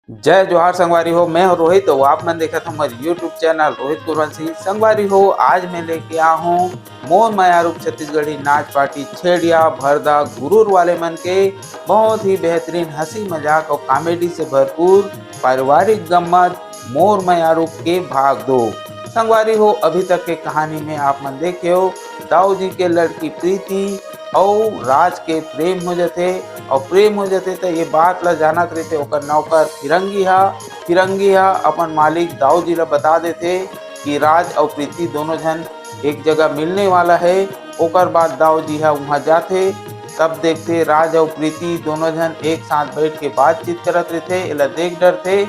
जय जोहार संगवारी हो। मैं हूं रोहित। तो आप मन देखा था हमारे यूट्यूब चैनल रोहित कुरवंशी। संगवारी हो, आज मैं लेके आया हूँ मोर माया रूप छत्तीसगढ़ी नाच पार्टी छेड़िया भरदा गुरूर वाले मन के बहुत ही बेहतरीन हंसी मजाक और कॉमेडी से भरपूर पारिवारिक गम्मत मोर माया रूप के भाग दो। संगवारी हो, अभी तक के कहानी में आप मन देखे हो दाऊ जी के लड़की प्रीति और राज के प्रेम हो जाते और प्रेम हो जाते तो ये बात ला जानत रहते ओकर नौकर फिरंगी हा अपन मालिक दाऊ जी ला बता देते कि राज और प्रीति दोनों जन एक जगह मिलने वाला है। ओकर बाद दाऊ जी हा वहाँ जाते, तब देखते राज और प्रीति दोनों जन एक साथ बैठ के बातचीत करत रहते। एला देख डरते।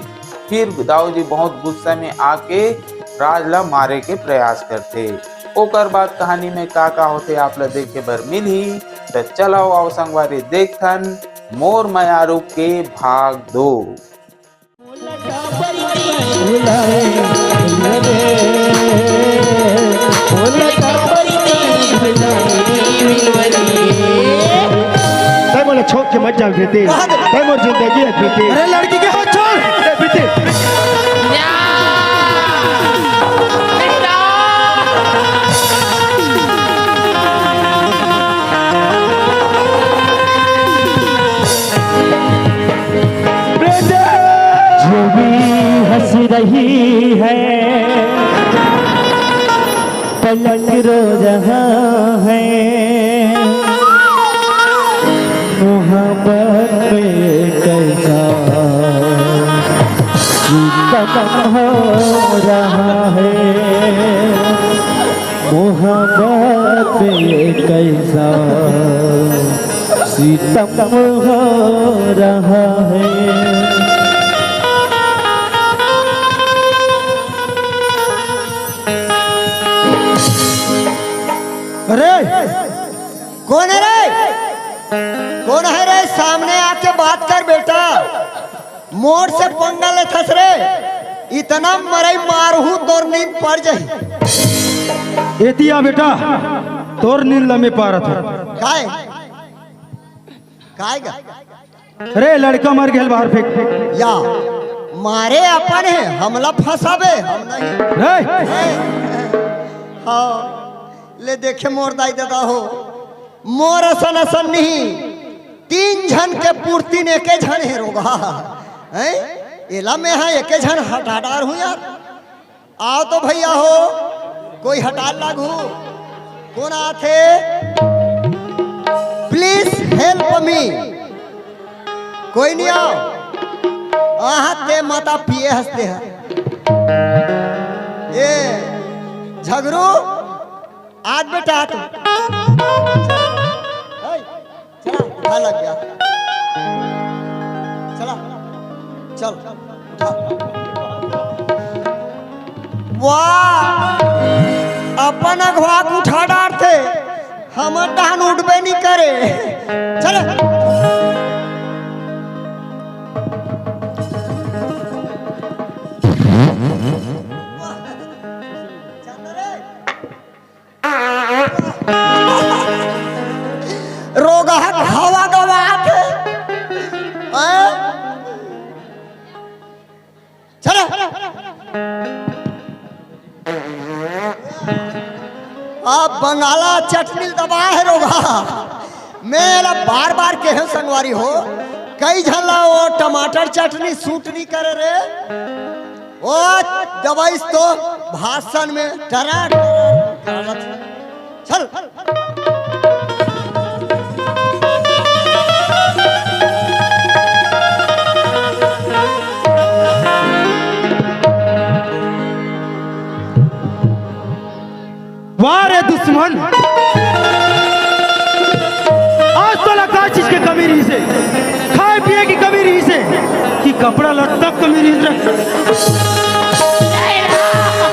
फिर दाऊ जी बहुत गुस्सा में आके राज ला मारे के प्रयास करते। ओकर बाद कहानी में का होते आप ला देख के बर मिलही। तो चलो आओ संगवारी देखथन मोर माया रूप के भाग दो। बोला छोड़ के मत जा बेटे, मोर जिंदगी है बेटे। अरे लड़की के हाथ छोड़ बेटे। जो भी हंस रही है पलक रो रहा है, मोहब्बत में कैसा सितम हो रहा है, मोहब्बत में कैसा सितम हो रहा है। अरे कौन है रे? कौन है रे? सामने आके बात कर बेटा। मोर से पंगा ले थस रे, इतना मरई मारहू तोर नींद पड़ जाही। एतिया बेटा तोर नींद लमे पारत है। काय काय गा? अरे लड़का मर गया बाहर फेंक या मारे अपन है, हमला फंसाबे हम नहीं। हाँ ले देखे मोर दाई दादा हो, मोर असन असन नहीं, तीन झन के पूर्ति ने के झन है रोगा हैं। एला में है एक झन हटाडार हूँ यार। आओ तो भैया हो, कोई हटा लागू कौन आथे? Please help me. कोई नहीं आओ। ते माता पिए हंसते हैं। ये झगड़ू आज बेटा तू चला लग गया। चला चल उठा। वाह अपन अगवा उठा डालते, हम डहान उठबे नहीं करे। चले रोगा हवा गवा के चलो। आप बंगाला चटनी दबा है रोगा। मेरा बार बार कहे संगवारी हो, कई झला वो टमाटर चटनी सूट नहीं करे रे। वो दवाई तो भाषण में टरा चल। वारे दुश्मन, आज तो लगा चीज के कमी रही से, खाए पिए की कमी रही से कि कपड़ा लत्ता कमी रही से।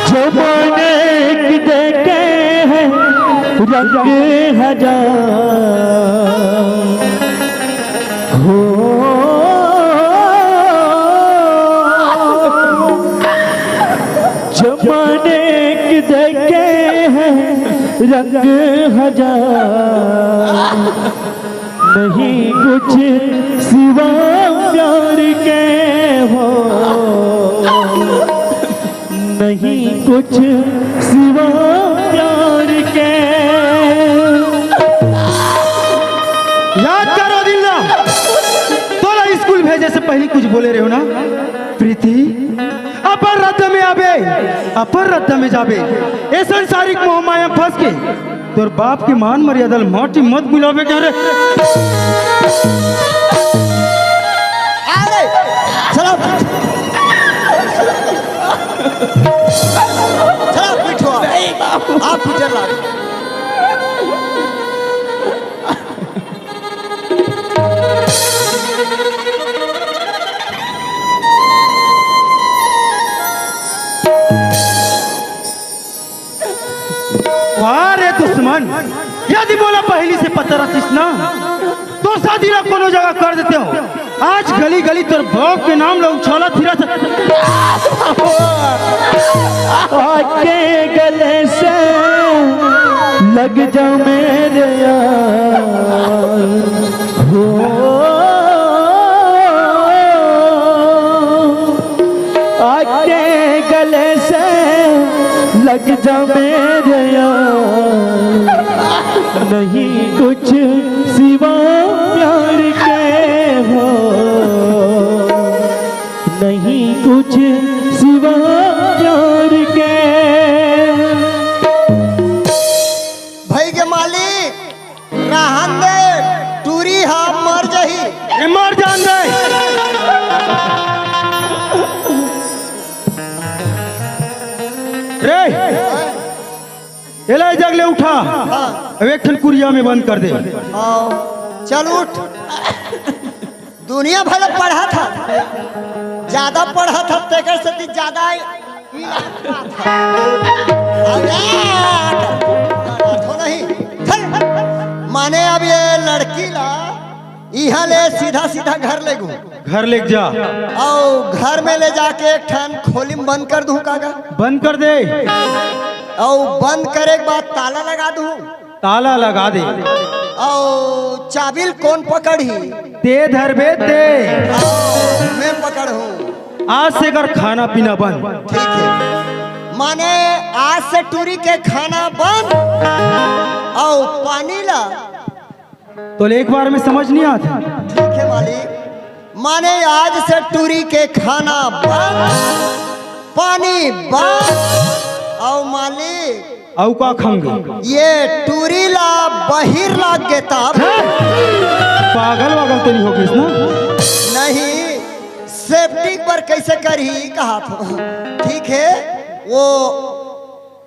जो बोले कि देखे हैं रंग हजार हो, जो बोले कि देखे हैं रंग हजार नहीं कुछ सिवा प्यार के हो, नहीं कुछ सिवा प्यार के। याद करो दिलदा, तोला स्कूल भेजे से पहले कुछ बोले रहे हो ना, प्रीति अपर रद्द में आबे, अपर रद्द में जाबे। ए संसारिक मोह माया में फंस के तोर बाप की मान मर्यादा माटी मत बुलावे क्या रे। अरे चलो चलो पीठो आप पीटर ला। अरे दुश्मन, यदि बोला पहली से पता रखिस ना तो शादी ना कोनो जगह कर देते हो। आज गली गली तोर बाप के नाम लोग छोला फिरा आके गले से लग जा मेरे यार हो, आके गले से लग जा मेरे यार, नहीं कुछ सिवा प्यार के हो, नहीं कुछ सिवा प्यार के। भाई के मालिक रहन दे, टूरी हा मर जही। मर जान दे। रे एला जगले उठा, अब एक ठन कुरिया में बंद कर दे। आओ चल उठ। दुनिया भर पढ़ा था, ज्यादा पढ़ा था तेकर से ती ज्यादा नहीं। माने अब ये लड़की ला यहाँ ले सीधा सीधा घर ले गू, घर ले जा और घर में ले जाके एक ठन खोली में बंद कर दूं कागा, बंद कर दे। और बंद करे के बाद ताला लगा दूं, ताला लगा दे। और चाबिल कौन पकड़ी? ते धरबे ते। मैं पकड़ हूँ। आज से कर खाना पीना बंद। ठीक है, माने आज से टूरी के खाना बंद और पानी ला। तो एक बार में समझ नहीं आता। ठीक है मालिक, माने आज से टूरी के खाना बंद, पानी बंद। और मालिक औ का खंगे ये टूरी ला बहिर लाग गे तब। पागल वागल तो नहीं होगी ना? नहीं, सेफ्टी पर कैसे करी कहा था। ठीक है, वो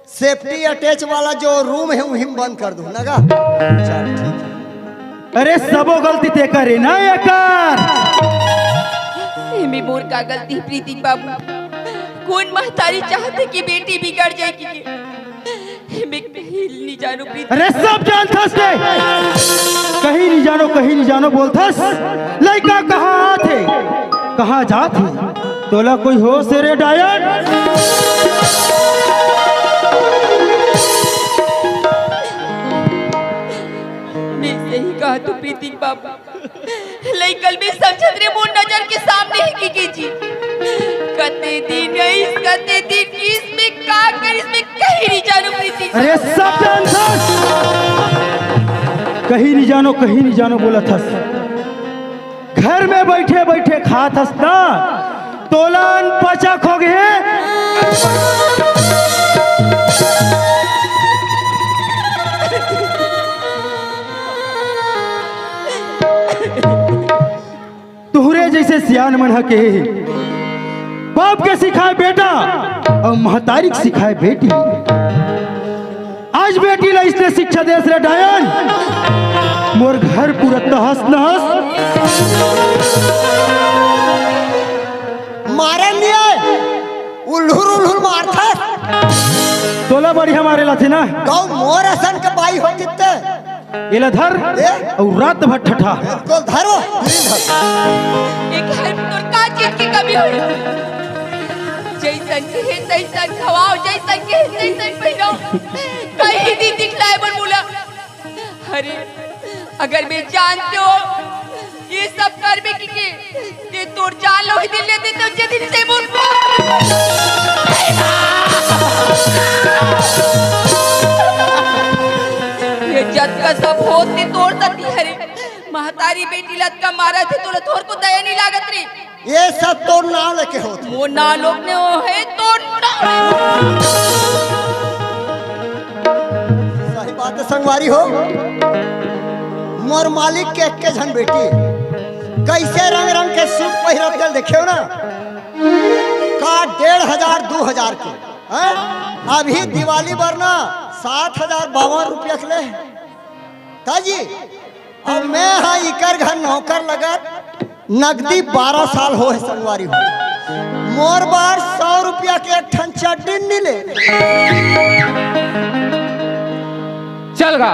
सेफ्टी अटैच वाला जो रूम है वहीं बंद कर दूं नगा। चल ठीक है। अरे सबो गलती ते करे ना एकर। एमे मोर का गलती प्रीति बाबू, कौन महतारी चाहते कि बेटी बिगड़ जाएगी? एमे कहीं नहीं जानो प्रीति। अरे सब जानथस के, कहीं नहीं जानो कहीं नहीं जानो बोलथस। लड़का कहाँ थे कहाँ जात है, तोला कोई होश रे डायन? सही कहा तू प्रीति बाबू, लइकल भी समझत रे मोर नजर के सामने ही की जी। कते दिन इसमें का कर, इसमें कहीं नहीं जानो प्रीति। अरे सब जानथस, कहीं नहीं जानो बोला थस। घर में बैठे बैठे खात हस ना, तोलान पचक हो गए। तुहरे जैसे सियान मन के बाप के सिखाए बेटा और महतारी के सिखाए बेटी। आज बेटी ला इसने शिक्षा दे रे डायन, मोर घर पूरा तहस नहस। मारे नहीं उल्लूर उल्लूर मारता। तोला बढ़िया मारे ला थे ना, गौ मोर असन के बाई हो कितने एला धर और रात भर ठठा। तो धरो एक घर में तोर का चीज की कमी हुई? जैसन के है तैसन खवाओ, जैसन के है तैसन पहनाओ, कहीं दी दिखलाए बन बोला। अरे अगर मैं जानते हो ये सब करबे की ते तोर जान लो ही दिल लेते तो जे दिन से मुझ ये जत का सब होते तोड़ सकती हरे महतारी बेटी लत का मारा थे तोरा थोर को दया नहीं लागत रे ये सब तो नाम लेके होते वो ना लोग ने वो है तो सही बात है संगवारी हो। मोर मालिक के एक झन बेटी कैसे रंग रंग के सूट पहिरत गल देखियो ना का 1500 2000 के हैं? अभी दिवाली बरना 7052 रुपया के ले ताजी। अब मैं हाँ इकर घर नौकर लगत नगदी 12 साल हो है संगवारी हो। मोर बार 100 रुपया के एक ठन चड्डी नहीं ले चल गा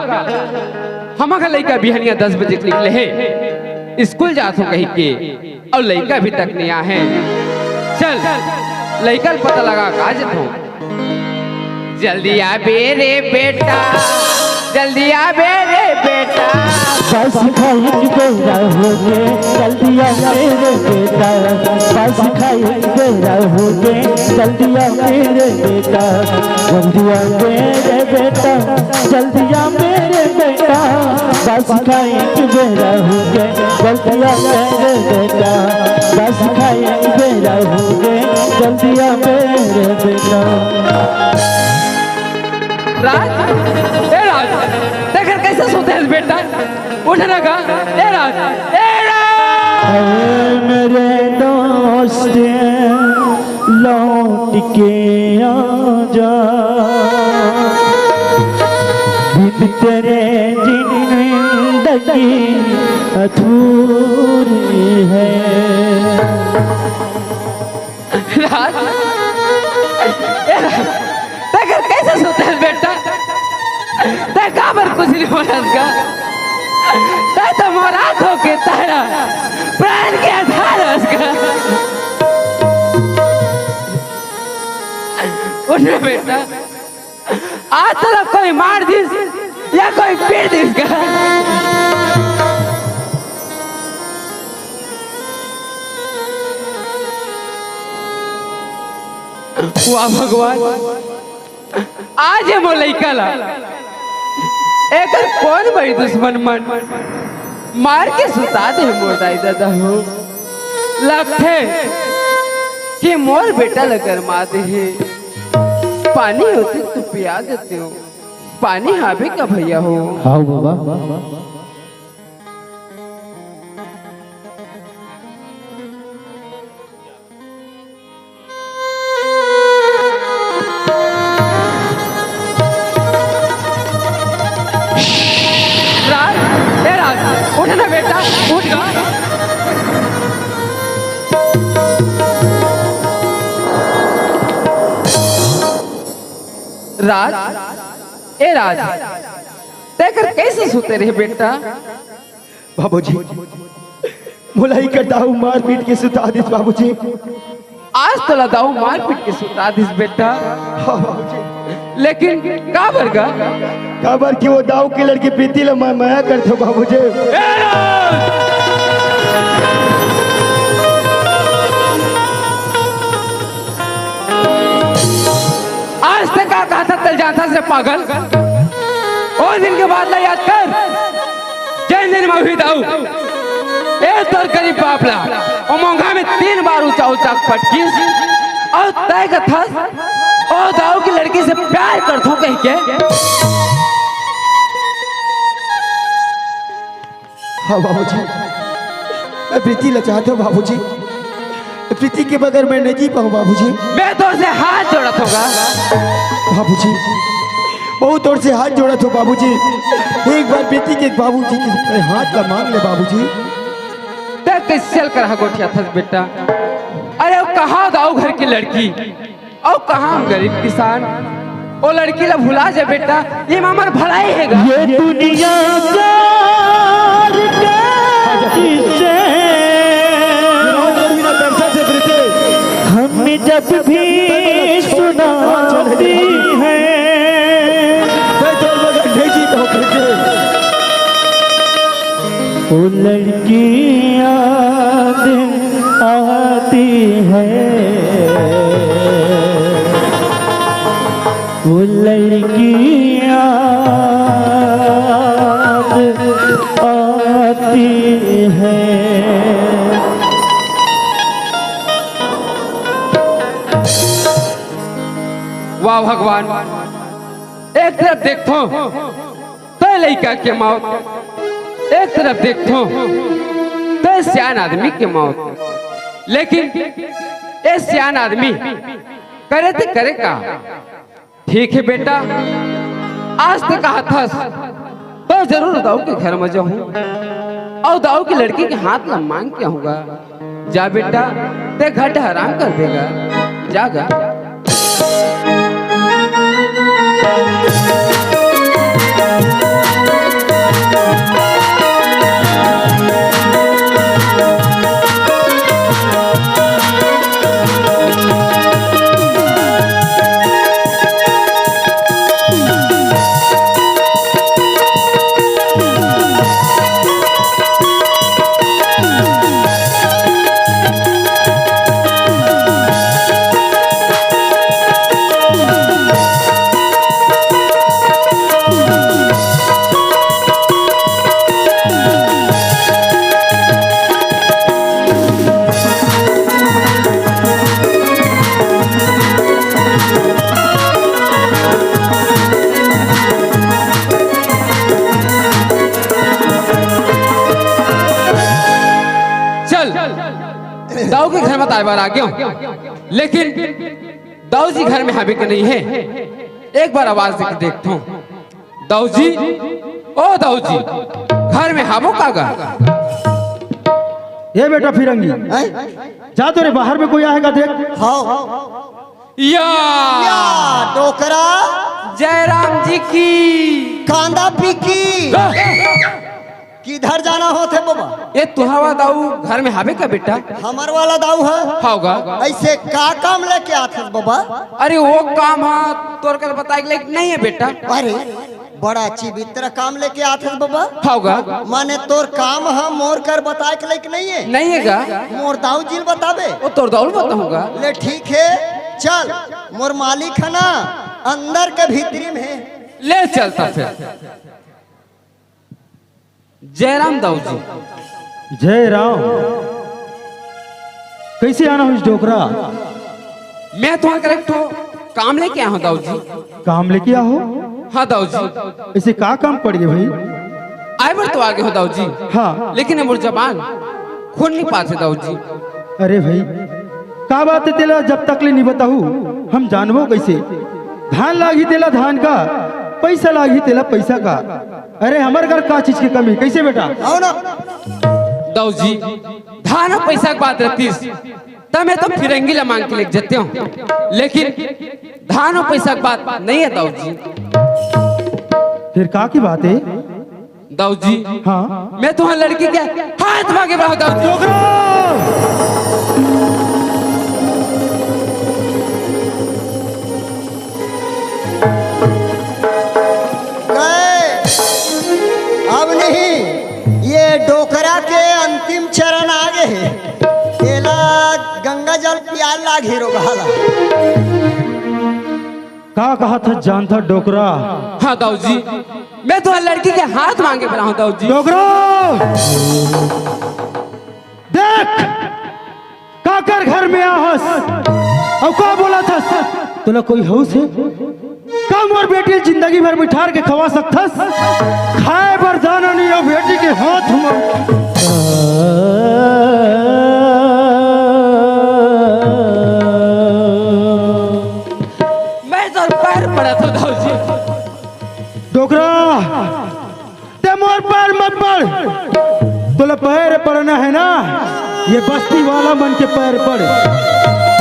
हमारा लड़का बिहनिया 10 बजे निकले है स्कूल जात हो कहीं के और लड़का भी तक नहीं आए हैं। चल लड़का पता लगा काज हो जल्दी आ बेरे बेटा जल्दी आ बेरे बेटा बस खाई बेरा हो गे जल्दी आ मेरे बेटा बस खाई बेरा हो गे जल्दी आ मेरे बेटा जल्दी आ मेरे बेटा जल्दी आ मेरे बेटा बस खाई बेरा हो गे जल्दी आ मेरे बेटा बस खाई बेरा हो गे जल्दी आ मेरे बेटा। राज ए राज देख कैसे सोते हैं बेटा उठना का ए राज मेरे दोस्त लौट के आ जा बिन तेरे जिंदगी अधूरी है। राज देख कैसे सोते हैं बेटा देखा पर कुछ नहीं बोला इसका तो मोर आंखों के तारा प्राण के आधार है उसका। उठना बेटा आज तरफ कोई मार दिस या कोई पीट दिस का वाह भगवान आज है मोर लइका ला एकर कौन बड़ी दुश्मन मन मार के सुता दे मोर दाई दादा हो लगते कि मोर बेटा लगर माते है पानी होते तो पिया देते हो पानी हावे का भैया हो। हाँ बाबा उठना बेटा उठ गा राज ए राज देखकर कैसे सोते रहे बेटा। बाबूजी मुलाई का दाऊ मार पीट के सुता दिस बाबूजी। आज तो लदाऊ मार पीट के सुता दिस बेटा हाँ बाबूजी लेकिन का बरगा खबर कि वो दाऊ की लड़की प्रीति ला माया करते हो बाबूजी। आज तक का कहा था तल जाता से पागल और दिन के बाद ला याद कर जैन दिन में हुई दाऊ ए तोर करीब बापला और मोंघा में 3 बार ऊंचा ऊंचा पटकीस और तय का था और दाऊ की लड़की से प्यार करता हूँ कहीं के। हाँ बाबूजी मैं प्रीति ला चाहता हूँ बाबूजी। प्रीति के बगैर मैं नहीं जी पाऊँ बाबूजी। मैं तो से हाथ जोड़ा होगा बाबूजी बहुत तौर से हाथ जोड़ा था बाबूजी। एक बार प्रीति के बाबूजी के हाथ का मांग ले बाबूजी। कैसे चल कर गोठिया था बेटा। अरे वो कहाँ गाँव घर की लड़की और कहाँ गरीब किसान वो लड़की ला भुला जा बेटा ये मामर भलाई है ये दुनिया हमें जब भी सुनाती है लड़की याद आती है, वो लड़की याद आती है। वाह भगवान, एक तरफ देखो तो लड़का के मौत, एक तरफ देखो तो सियान आदमी के मौत, लेकिन ये सियान आदमी करे तो करे का। ठीक है बेटा, आज तक कहा था तो जरूर दाऊ के घर में जाऊं और दाऊ की लड़की के हाथ में मांग के आऊंगा। जा बेटा, ते घट हराम कर देगा, जागा। दाऊ के घर में ताई बार आ गया हूं, लेकिन दाऊ जी घर में हबे के नहीं है। एक बार आवाज देके देखता हूं। दाऊ जी, ओ दाऊ जी, घर में हाबो कागा? ये बेटा फिरंगी, जा तो रे बाहर में कोई आएगा देख। हाँ या डोकरा जयराम जी की कांदा पीकी किधर जाना होते बाबा? ये तुहावा दाऊ घर में हाबे का बेटा? हमार वाला दाऊ है। होगा। ऐसे का काम लेके आते बाबा? अरे वो काम है तोर कर बताए के लायक नहीं है बेटा। अरे बड़ा चिवित्र काम लेके आते बाबा। होगा। माने तोर काम है मोर कर बताए के लायक नहीं है? नहीं हैगा। मोर दाऊ जी बताबे। वो तोर दाऊ बताऊंगा। ले ठीक है, चल मोर मालिक है ना अंदर के भीतरी में है। ले चलता फिर। जयराम दाऊ जी। जय राम, कैसे आना हो इस डोकरा? मैं तुम्हारा करेक्ट हो काम लेके आया हूँ दाऊ जी। काम लेके आओ? हाँ दाऊ जी। ऐसे का काम पड़ गए भाई? आए बार तो आगे हो दाऊ जी। हाँ, लेकिन मोर जबान खोल नहीं पाते दाऊ जी। अरे भाई का बात है तेला, जब तक ले नहीं बताऊ हम जानबो कैसे? धान लागी तेला धान का, पैसा लागी तेला पैसा का। अरे हमारे घर का चीज की कमी कैसे बेटा? आओ ना दाऊ जी, धान और पैसा की बात रहती तब मैं तो फिरंगी ला मांग के लेके जाते हूँ, लेकिन धान और पैसा की बात नहीं है दाऊ जी। फिर का की बात है? दाऊ जी, हाँ, मैं तुम्हारी लड़की के हाथ भागे रहा हूँ दाऊ जी। अब नहीं, ये डोकरा के अंतिम चरण आ गए हैं। केला गंगा जल पियाल लाग हीरो गहाला। का कहा था जान था डोकरा? हाँ दाऊ जी, मैं तुम्हारी लड़की के हाथ मांगे रहा हूँ दाऊ जी। डोकरा देख, काकर घर में आहस और का बोला था तोला कोई होश है? कम और बेटी जिंदगी भर बिठार के खवा सकथस? खाए बर दाना नहीं और बेटी के हाथ में। मैं तो पैर पड़ा था दाऊ जी। डोकरा ते मोर पैर मत पड़, तोला पैर पड़ना है ना, ये बस्ती वाला मन के पैर पड़।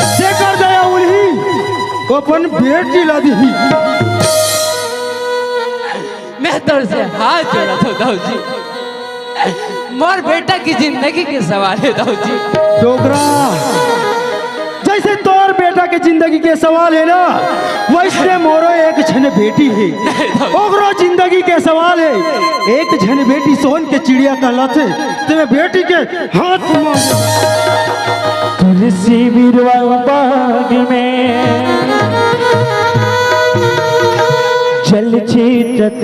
शेखर दया उल्ही वो अपन बेटी ला दी। मैं तो से हाथ जोड़ा था दाऊ जी। मोर बेटा की जिंदगी के सवाल है दाऊ जी। डोकरा जैसे तोर अगर बेटा के जिंदगी के सवाल है ना, वैसे मोरो एक झन बेटी है, ओकरो जिंदगी के सवाल है। एक झन बेटी सोन के चिड़िया कहलात है, तुम्हें बेटी के हाथ में तुलसी बिरवा बाग में जल छीटत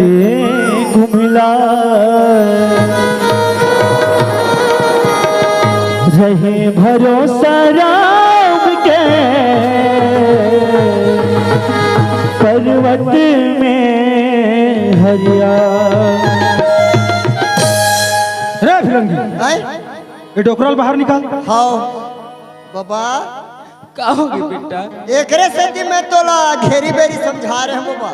कुमला रहे भरोसा राम के पर्वत में हरिया। रे फिरंगी, हैं? ये डोकराल बाहर निकाल। हाँ बाबा, कहोगे बेटा? एकरे से दी मैं तोला घेरी बेरी समझा रहे हैं बाबा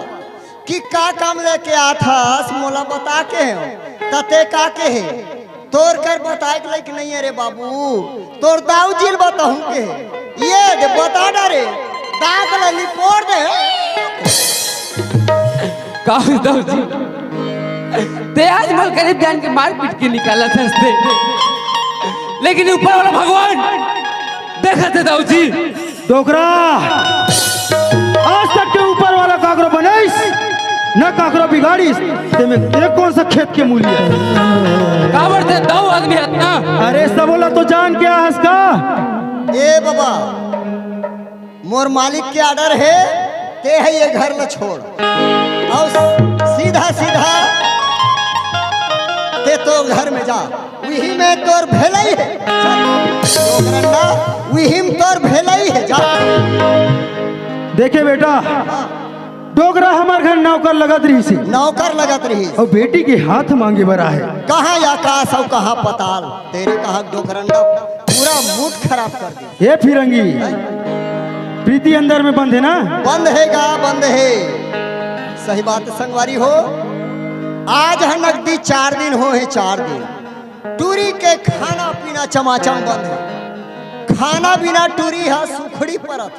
कि का काम लेके आथास मोला बता के हो तते का के है तोर कर बताए के लायक नहीं है रे बाबू, तोर दाऊ जिल बताऊं के है। ये दे बता डरे दाग लली पोड़ दे। कहो दाऊ जी, ते आज मल करीब जान के मार पीट के निकाला था इससे, लेकिन ऊपर वाला भगवान देखा थे दाऊ जी। डोकरा आज तक के ऊपर वाला काकरो बनाइस न काकरो बिगाड़ीस, ते में ये कौन सा खेत के मूल्य है? काबर थे दाऊ आदमी है ना। अरे सब बोला तो जान क्या हंस का। ए बाबा, मोर मालिक के ऑर्डर है, ते है ये घर न छोड़ और सीधा सीधा ते तो घर में जा, वही में तोर भेलई है। वही में तोर भेलई है, जा। देखे बेटा, डोगरा हमार घर नौकर लगत रही सी, नौकर लगत रही और बेटी के हाथ मांगे बरा है। कहाँ आकाश और कहाँ पताल, तेरे कहा डोकरंडा पूरा मूड खराब कर दे। ये फिरंगी, प्रीति अंदर में बंद है ना? बंद है गा, बंद है। सही बात संगवारी हो। आज है नकदी 4 दिन हो है, 4 दिन टूरी के खाना पीना चमाचम बंद है। खाना बिना टूरी है सुखड़ी परत।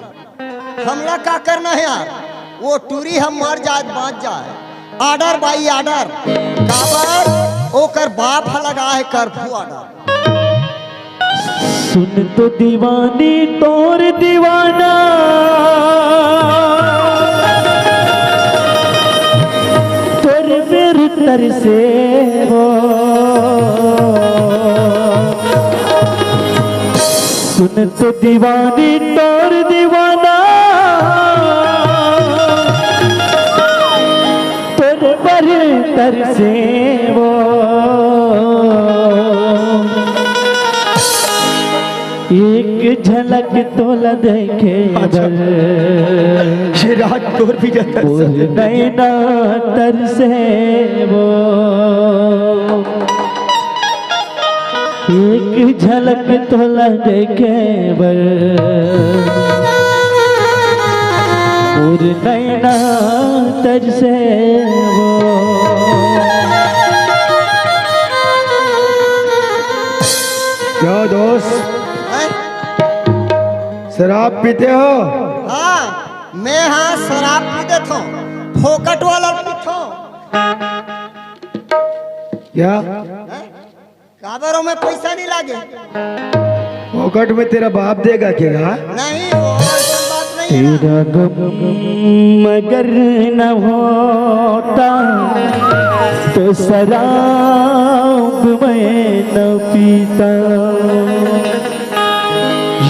हमला का करना है यार, वो टूरी हम मर जाए बाँच जाए। ऑर्डर बाई ऑर्डर काबर ओकर बाप लगा है कर्फ्यू ऑर्डर। सुन तो दीवानी तोर दीवाना तोर मेर तरसे हो। सुन तो दीवानी तोर दीवाना तोर पर तरसे वो। एक झलक तोला देखे रात तोर भी जाता है। नैना तरसे वो। एक झलक तोला देखे बर और नैना तरसे वो। क्या दोस्त, हैं? शराब पीते हो? हाँ, मैं हाँ शराब पी देता हूँ, फोकट वाला पीता हूँ। क्या काबरों में पैसा नहीं लागे? पॉकेट में तेरा बाप देगा क्या? नहीं, वो ऐसा बात नहीं है। तेरा गम मगर न होता तो शराब मैं न पीता।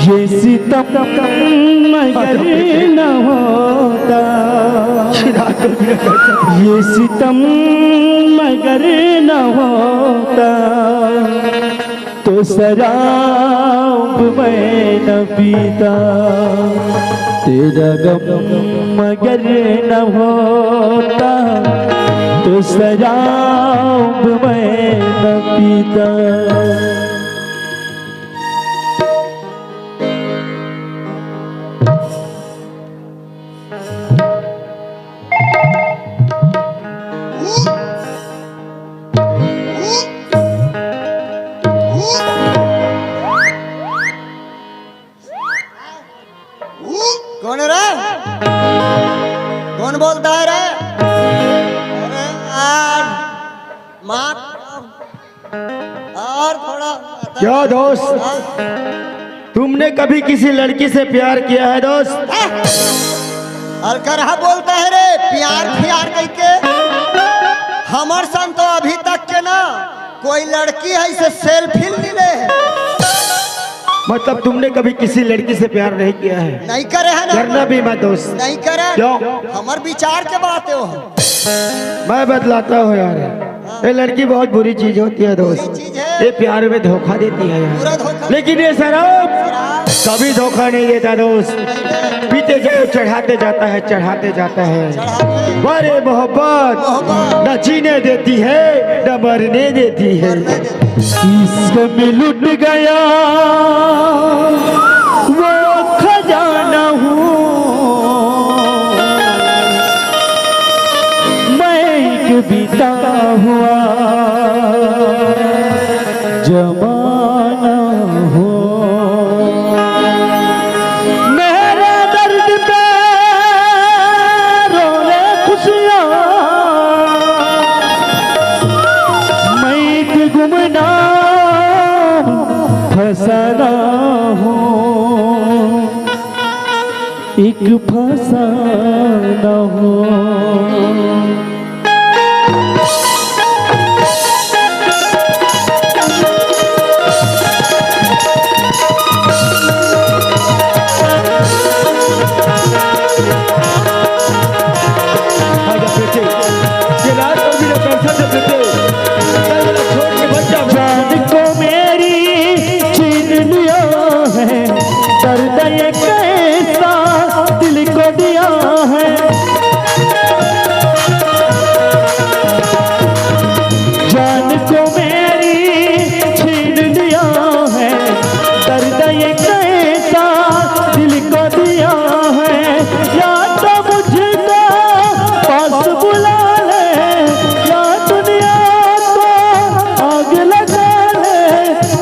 ये सितम मगर न होता, ये सितम मगर न होता तो शराब मैं न पीता। तेरा गम मगर न होता तो शराब मैं न पीता। कौन रे? कौन बोलता है रे? अरे यार माफ और थोड़ा क्या दोस्त? हाँ? तुमने कभी किसी लड़की से प्यार किया है दोस्त? अलकरहा बोलता है रे, प्यार प्यार कह के। हमार सन तो अभी तक के ना कोई लड़की है इसे सेल्फी नहीं ले है। मतलब तुमने कभी किसी लड़की से प्यार नहीं किया है? नहीं करे है ना, करना भी मत दोस्त। नहीं करे। क्यों? हमार विचार के बात है वो। मैं बतलाता हूँ यार, ये लड़की बहुत बुरी चीज होती है दोस्त। बुरी चीज है। ये प्यार में धोखा देती है पूरा यार। धोखा। लेकिन ये शराब कभी धोखा नहीं देता दोस्त। पीते जाओ चढ़ाते जाता है, चढ़ाते जाता है। बड़े मोहब्बत न जीने देती है न मरने देती है। इश्क में लुट गया वो खजाना हूँ मैं, एक बीता हुआ जमाना हूँ। मेरा दर्द पे रोले खुशियाँ, मैं एक गुमनाम फसाना हूँ, एक फसाना हूँ। जान को मेरी छीन लिया है, दर्द ये कैसा दिल को दिया है। जान को मेरी छीन लिया है, दर्द ये कैसा दिल को दिया है। या तो मुझको पास बुला ले, या दुनिया को आग लगा ले,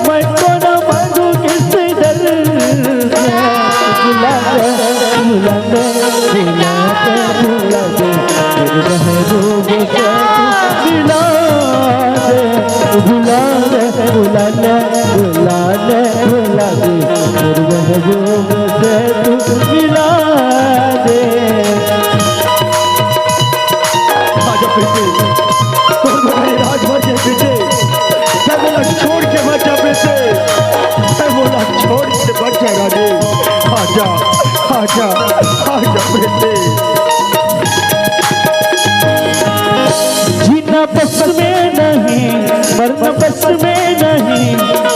मैं तो न मांगू किसी दर से। बुला दे, बुला दे, बुला दे, बुला दे, मेरे महबूब से तू मिला दे। बुला दे, बुला दे, बुला दे, बुला दे, मेरे महबूब से तू मिला दे। छोड़ के मत जा बेटे, बोला छोड़ के मत जा रानी। आजा आजा आजा बेटे। जीना बस में नहीं, मरना बस में नहीं,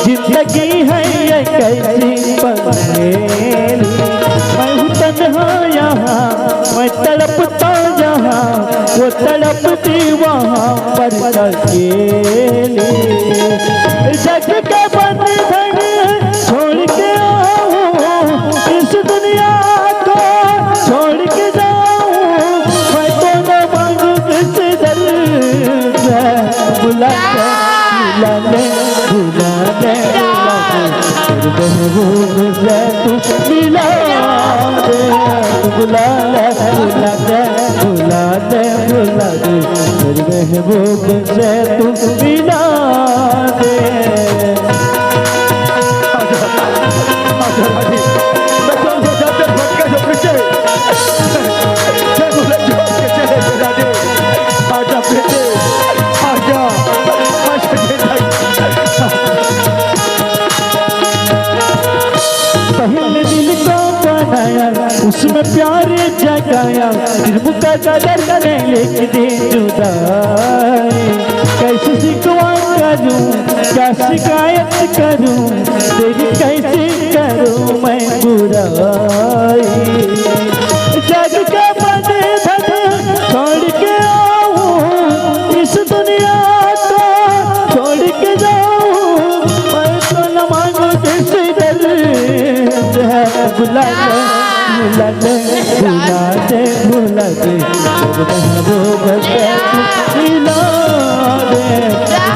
जिंदगी है ये कैसी पहेली। मैं हूँ तन्हा यहाँ, मैं तड़पता यहाँ, वो तड़पती वहाँ पर अकेली। जग के बंधन छोड़ के आऊँ, इस दुनिया को छोड़ के जाऊँ, मैं तो न मांगू किसी दर से। बुला ले, बुला ले, बुला ले, बुला ले, मेरे महबूब से तू मिला दे। बुला ले, बुला ले, बुला ले, बुला ले, मेरे महबूब से तू मिला दे। पहले दिल को बनाया, उसमें प्यार जगाया, फिर मुकद्दर ने लिख दी जुदाई। कैसे शिकवा करूं, क्या शिकायत करूं, तेरी कैसे करूं मैं बुराई। जग के बंधन छोड़ के आऊं, इस दुनिया को छोड़ के जाऊं, मैं तो न मांगू किसी दर से। बुला ले, बुला ले, बुला दे, बुला दे, मेरे महबूब से तू मिला दे।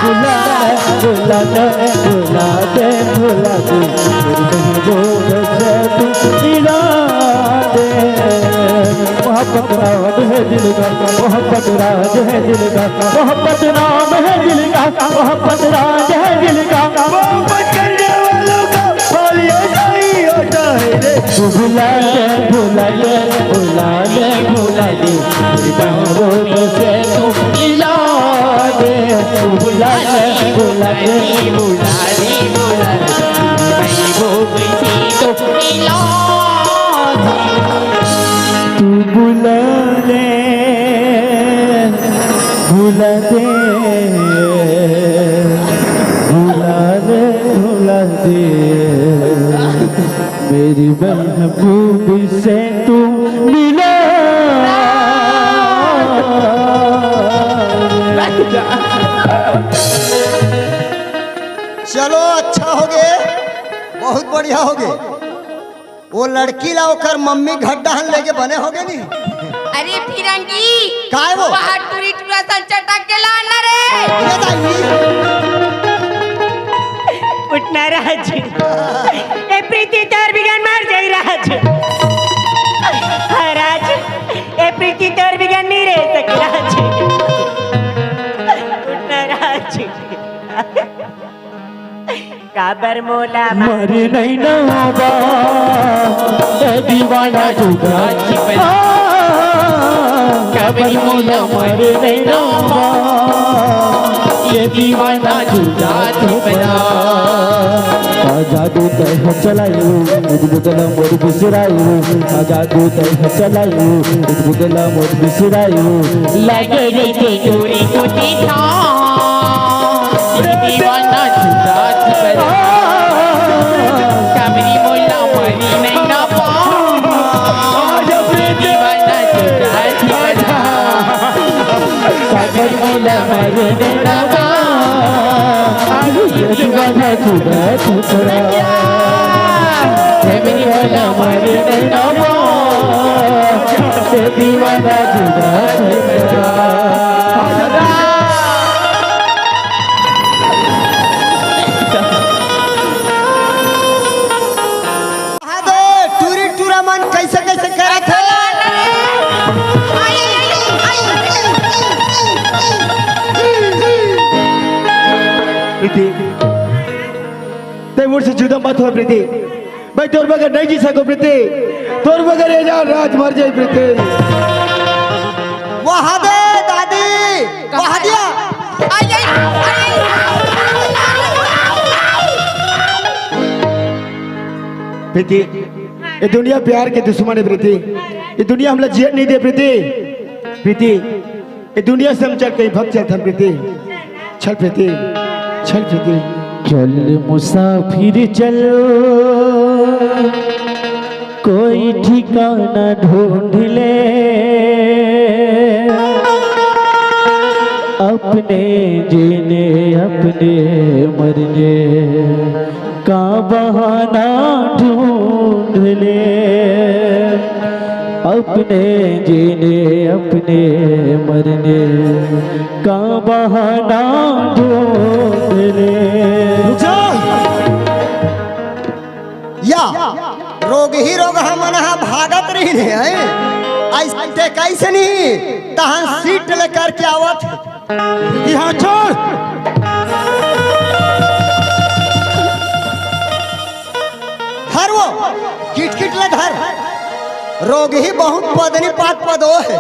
बुला ले, बुला ले, बुला दे, बुला दे, मेरे महबूब से तू मिला दे। मोहब्बत राज है दिल का, मोहब्बत राज है दिल का, मोहब्बत नाम है दिल का, मोहब्बत राज है दिल का। मोहब्बत करने वालों का फल ये नहीं तू भुला दे भुला दे भुला दे भुला दे महबूब से तू मिला दे तू भुला दे भुला दे भुला दे भुला दे महबूब से तू मिला दे तू भुला दे भुला दे भुला दे भुला दे मेरी महबूब से तू मिला चलो अच्छा हो गए, बहुत बढ़िया हो गए। वो लड़की ला ओकर मम्मी घड्डाहन लेके बने हो गए नहीं। अरे फिरंगी काय वो? बाहर टूरी टूरा सन चटक के लाना रे। ये दाई उठना राज ए प्रीति तोर बिगन मर जाई राज हाँ राज ए प्रीति तोर बिगन नहीं रह सके राज उठना राज काबर मोला मरे नहीं ना होगा ए दीवाना जुगा कभी मोला मरे नहीं ना होगा ये दीवाना जुगा बना जादू तह चलायू बुदला मोर बिसरायू जादू तह चलायू बुदला मोर बिसरायू लगे गई चोरी को देखा दीवाना जुदा बना कबरी मोला मरी नहीं ना पा दीवाना जुदा बना कभी मोला मरे नहीं ना पा दीवाना जुदा छुपरा कभी मोला मरे नहीं ना पा दीवाना जुदा छुपरा टूरी टूरा मन कैसे कैसे करत है। प्रीति ते मुझसे जुदा मत हो प्रीति, भाई तोर बगैर नहीं जी सको प्रीति, तोर बगैर ये जान राज मर जाए प्रीति। वहाँ दे दादी वहाँ दिया। प्रीति ये दुनिया प्यार के दुश्मन है प्रीति, ये दुनिया हमला जियत नहीं दे प्रीति। प्रीति ये दुनिया से हम चल कहीं भग चलते हैं प्रीति, चल प्रीति चल प्रीति। चल मुसाफिर चल कोई ठिकाना ढूंढ ले अपने जीने अपने मरने का बहाना ढूंढ ले अपने जीने अपने मरने का बहाना ढूंढ ले या रोग ही रोग हमन हा भागत रही है ऐसे कैसे नहीं तहन सीट लेकर के आवत यहाँ छोड़। धर वो किट किट ले धर, रोग ही बहुत पदनी पात पदो है।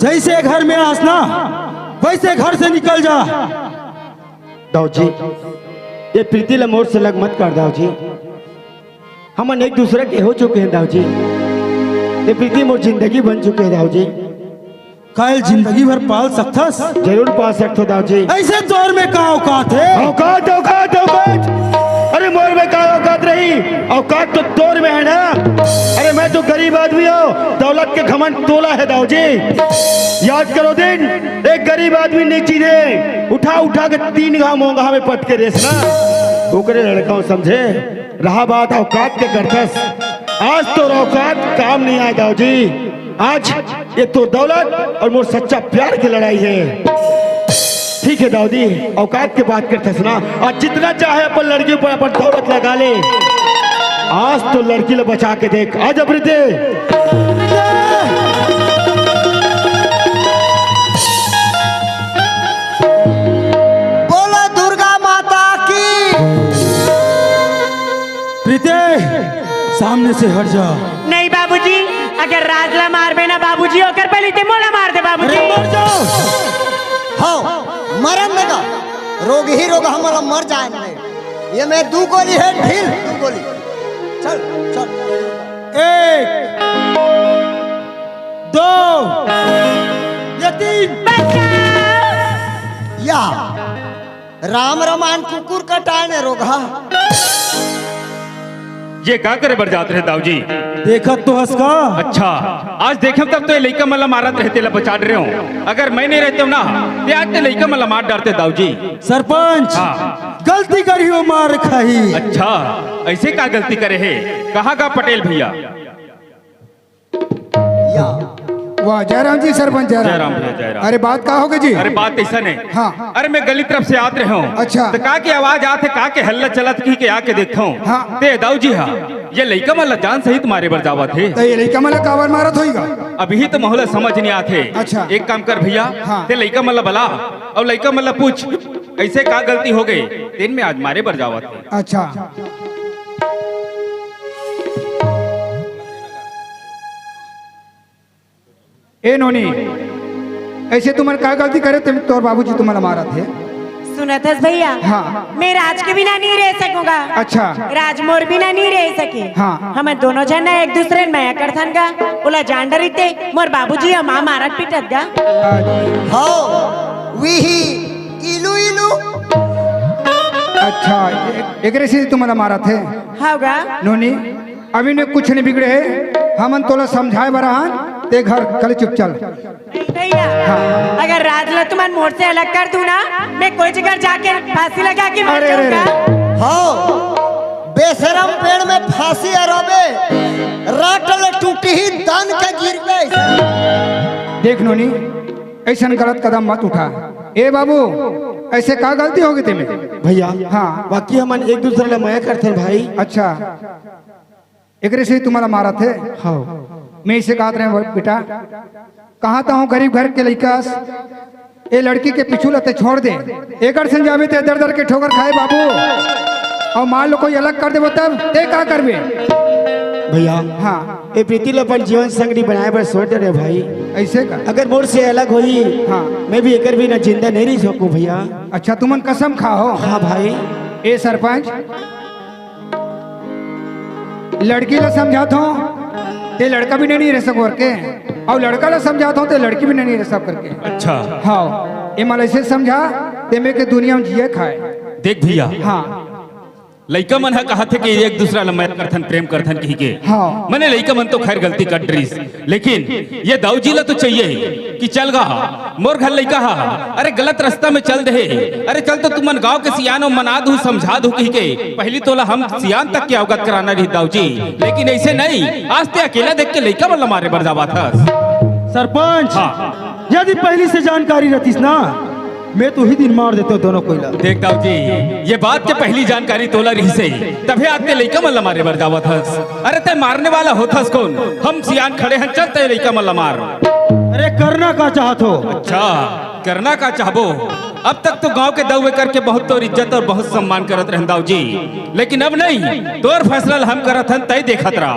जैसे घर में आसना वैसे घर से निकल जा। दाऊ जी ये प्रीति लमोर से लग मत कर दाऊ जी, हम एक दूसरे के हो चुके हैं दाऊ जी। ये प्रीति मोर जिंदगी बन चुके हैं दाऊ जी। कल जिंदगी भर पाल सकता, जरूर पाल सकते दाऊ जी। ऐसे दौर में कहाँ औकात है? औकात औकात औकात, अरे मोर में कहाँ औकात रही, औकात तो तोर में है ना। अरे मैं तो गरीब आदमी हूँ, दौलत के घमंड तोला है दाऊ जी। याद करो दिन एक गरीब आदमी नहीं चीजे उठा उठा के 3 घाव मोंगा में पट के रेसना, ओकरे लड़का समझे। रहा बात औकात के करतस, आज तो औकात काम नहीं आए दाऊ जी। आज ये तो दौलत और मोर सच्चा प्यार की लड़ाई है। ठीक है दाऊदी औकात की बात करते सुना, आज जितना चाहे अपन लड़की पर अपन दौलत लगा ले, आज तो लड़की ले बचा के देख। आज अमृते बोलो दुर्गा माता की। प्रीति सामने से हट जा। नहीं बाबूजी, अगर राजला मारबे ना बाबूजी होकर पहले ते मोला मार दे बाबूजी। अरे मर जाओ। हाँ मरन लगा, रोग ही रोग हमारा मर जाए। ये मैं 2 गोली है ढील, 2 गोली। चल चल। 1 2 या 3। या राम रमान कुकुर कटाने रोगा। ये का करे बर जाते रहे दाऊजी? देखा तो हंसका। अच्छा आज देखे तब तो ये लड़का मला मारत रहते ला बचा रहे हो। अगर मैं नहीं रहते ना तो आज लड़का मला मार डालते दाऊजी। सरपंच हाँ। गलती करी हो मार खाई। अच्छा ऐसे का गलती करे है? कहाँ का पटेल भैया? वाह जयराम जी, सरपंच जयराम भैया जयराम। अरे बात का होगी जी? अरे बात ऐसा नहीं। हाँ। अरे मैं गली तरफ से आते रहा हूँ। अच्छा। तो का की आवाज आते का के हल्ला चलत की के आके देखता हूँ। हाँ। ते दाऊजी हाँ ये लड़का मला जान सहित मारे बर जावा थे। तो ये लड़का मला कावर मारत होईगा? अभी तो मोहल्ला समझ नहीं आते। अच्छा। एक काम कर भैया। हाँ। ते लड़का मला बला और लड़का मला पूछ ऐसे का गलती हो गई दिन में आज मारे बर जावा थे। अच्छा ए नोनी, ऐसे तुम्हारे क्या गलती करे तुम? तो बाबूजी तुम्हारा मारा थे। सुनतस भैया, हाँ। मैं राज के बिना नहीं रह सकूंगा। अच्छा। राज मोर बिना नहीं रह सके। हाँ। हम दोनों जन एक दूसरे माया करथन का ओला जान डरीते मोर बाबूजी हम मारत पिटत गा। हाँ विही इलू इलू। अच्छा एकरे से तुम्हारा मारा थे होगा नोनी। अभी ने कुछ नहीं बिगड़े है, हमन तोला समझाए बरहान ते घर कल चुप चल। भैया अगर राजला तुम्हारे मोड़ से अलग कर दूं ना, मैं कोई जगह जाके फांसी लगा के मर जाऊंगा। हाँ बेशरम पेड़ में फांसी अरोबे राटल टूटी ही दान के गिर गए। देख नोनी ऐसा गलत कदम मत उठा। ए बाबू ऐसे का गलती होगी तुम्हें? भैया हाँ बाकी हम एक दूसरे ले माया करते हैं भाई। अच्छा एकरे से तुम्हारा मारा थे? हाँ। मैं इसे कहा रहे बेटा, कहा था हूँ गरीब घर के लड़का ये लड़की के पिछू लते छोड़ दे। एक से जावे ते दर दर के ठोकर खाए बाबू, और मान लो कोई अलग कर दे तब ते का करबे? भैया हाँ ए प्रीति अपन जीवन संगनी बनाए पर सोच रहे भाई। ऐसे का? अगर मोर से अलग होई हाँ। मैं भी एक भी ना जिंदा नहीं रह सकूं भैया। अच्छा तुमन कसम खाओ? हाँ भाई। ए सरपंच लड़की ला समझाता हूँ ते लड़का भी नहीं रह सको के, और लड़का ला समझाता हूँ ते लड़की भी नहीं रह सक करके। अच्छा हाँ ये मला ऐसे समझा ते में के दुनिया में जिए खाए। देख भैया हाँ लड़का मन है कहा थे कि एक दूसरा लम्बा करथन प्रेम करथन कही के। हाँ। मैंने लड़का मन तो खैर गलती कर ड्रीस, लेकिन ये दाऊजी ला तो चाहिए कि चल गा मोर घर लड़का हा। अरे गलत रास्ता में चल दे। अरे चल तो तुमन गांव के सियानो मना दू समझा दू कही के। पहली तोला हम सियान तक के अवगत कराना रही दाऊजी, लेकिन ऐसे नहीं। आज ते अकेला देख के लड़का वाला मारे बर जावा था। सरपंच हाँ। यदि पहली से जानकारी रहतीस ना, मैं तो ही दिन मार देते दोनों कोयला। देख दाऊजी ये बात के पहली जानकारी तोला रही से तभी आते लड़का मल्ला मारे बर जावा था। अरे ते मारने वाला होथस कौन? हम सियान खड़े हैं, चलते लड़का मल्ला मार। अरे करना का चाहत हो? अच्छा करना का चाहबो? अब तक तो गांव के दौवे करके बहुत तोर इज्जत और बहुत सम्मान करत रहन दाऊजी, लेकिन अब नहीं। तोर फैसला हम करत हन तय देखत रहा।